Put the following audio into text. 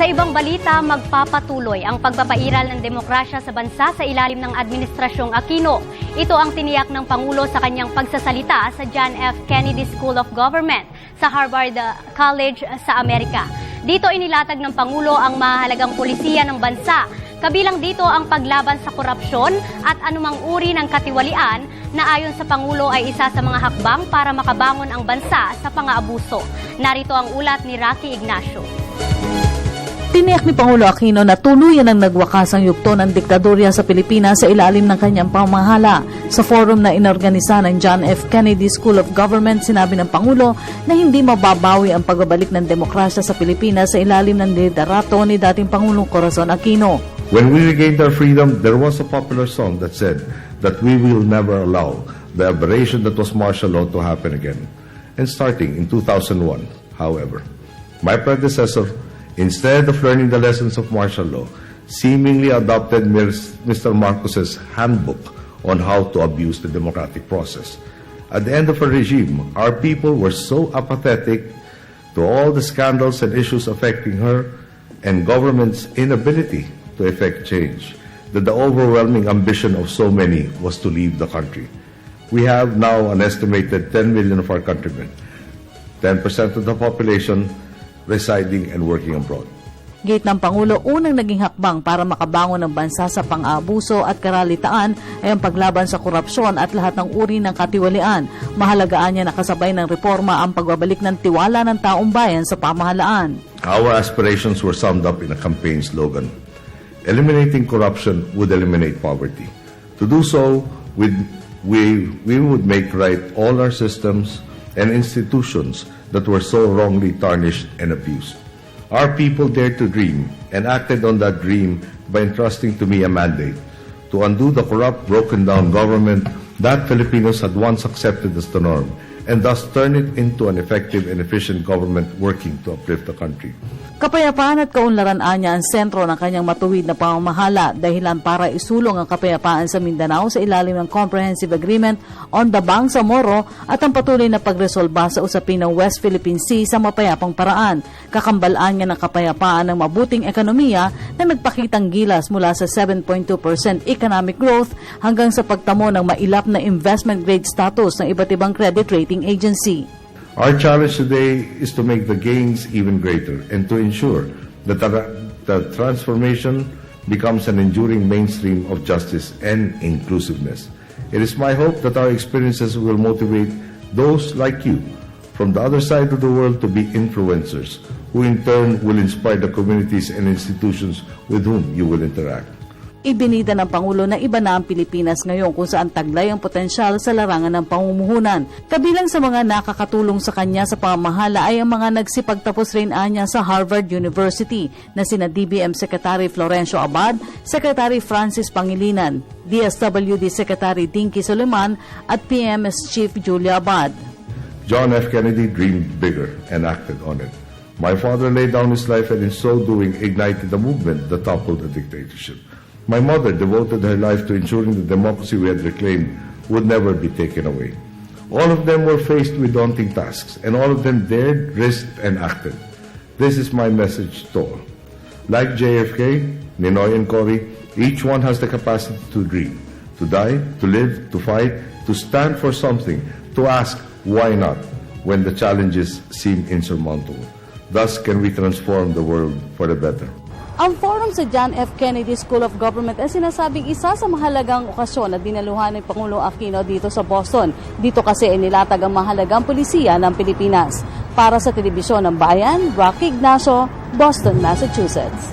Sa ibang balita, magpapatuloy ang pagpapairal ng demokrasya sa bansa sa ilalim ng Administrasyong Aquino. Ito ang tiniyak ng Pangulo sa kanyang pagsasalita sa John F. Kennedy School of Government sa Harvard College sa Amerika. Dito inilatag ng Pangulo ang mahalagang pulisiya ng bansa. Kabilang dito ang paglaban sa korupsyon at anumang uri ng katiwalian na ayon sa Pangulo ay isa sa mga hakbang para makabangon ang bansa sa pang-aabuso. Narito ang ulat ni Rocky Ignacio. Tiniyak ni Pangulo Aquino na tuluyan ang nagwakas ang yugto ng diktadorya sa Pilipinas sa ilalim ng kanyang pamahala. Sa forum na inorganisa ng John F. Kennedy School of Government, sinabi ng Pangulo na hindi mababawi ang pagbabalik ng demokrasya sa Pilipinas sa ilalim ng liderato ni dating Pangulong Corazon Aquino. When we regained our freedom, there was a popular song that said that we will never allow the aberration that was martial law to happen again. And starting in 2001, however, my predecessor, instead of learning the lessons of martial law, seemingly adopted Mr. Marcos's handbook on how to abuse the democratic process. At the end of her regime, our people were so apathetic to all the scandals and issues affecting her and government's inability to effect change that the overwhelming ambition of so many was to leave the country. We have now an estimated 10 million of our countrymen, 10% of the population residing and working abroad. Gate ng Pangulo, unang naging hakbang para makabangon ng bansa sa pang-aabuso at karalitaan ay ang paglaban sa korupsyon at lahat ng uri ng katiwalian. Mahalagaan niya nakasabay ng reforma ang pagbabalik ng tiwala ng taong bayan sa pamahalaan. Our aspirations were summed up in a campaign slogan: eliminating corruption would eliminate poverty. To do so, we would make right all our systems and institutions that were so wrongly tarnished and abused. Our people dared to dream and acted on that dream by entrusting to me a mandate to undo the corrupt, broken-down government that Filipinos had once accepted as the norm and thus turn it into an effective and efficient government working to uplift the country. Kapayapaan at kaunlaran niya ang sentro ng kanyang matuwid na pamamahala, dahilan para isulong ang kapayapaan sa Mindanao sa ilalim ng Comprehensive Agreement on the Bangsamoro at ang patuloy na pagresolba sa usapin ng West Philippine Sea sa mapayapang paraan. Kakambalaan niya ng kapayapaan ng mabuting ekonomiya na nagpakitang gilas mula sa 7.2% economic growth hanggang sa pagtamo ng mailap na investment grade status ng iba't ibang credit rating agency. Our challenge today is to make the gains even greater and to ensure that the transformation becomes an enduring mainstream of justice and inclusiveness. It is my hope that our experiences will motivate those like you from the other side of the world to be influencers, who in turn will inspire the communities and institutions with whom you will interact. Ibinida ng Pangulo na iba na ang Pilipinas ngayon kung saan taglay ang potensyal sa larangan ng pamumuhunan. Kabilang sa mga nakakatulong sa kanya sa pamamahala ay ang mga nagsipagtapos rin anya sa Harvard University na sina DBM Secretary Florencio Abad, Secretary Francis Pangilinan, DSWD Secretary Dinky Soliman at PMS Chief Julia Abad. John F. Kennedy dreamed bigger and acted on it. My father laid down his life and in so doing ignited a movement that toppled the dictatorship. My mother devoted her life to ensuring the democracy we had reclaimed would never be taken away. All of them were faced with daunting tasks, and all of them dared, risked, and acted. This is my message to all. Like JFK, Ninoy, and Cory, each one has the capacity to dream, to die, to live, to fight, to stand for something, to ask, why not, when the challenges seem insurmountable. Thus can we transform the world for the better. Ang forum sa John F. Kennedy School of Government ay sinasabing isa sa mahalagang okasyon na dinaluhan ng Pangulong Aquino dito sa Boston. Dito kasi inilatag ang mahalagang pulisiya ng Pilipinas. Para sa Telebisyon ng Bayan, Rocky Ignacio, Boston, Massachusetts.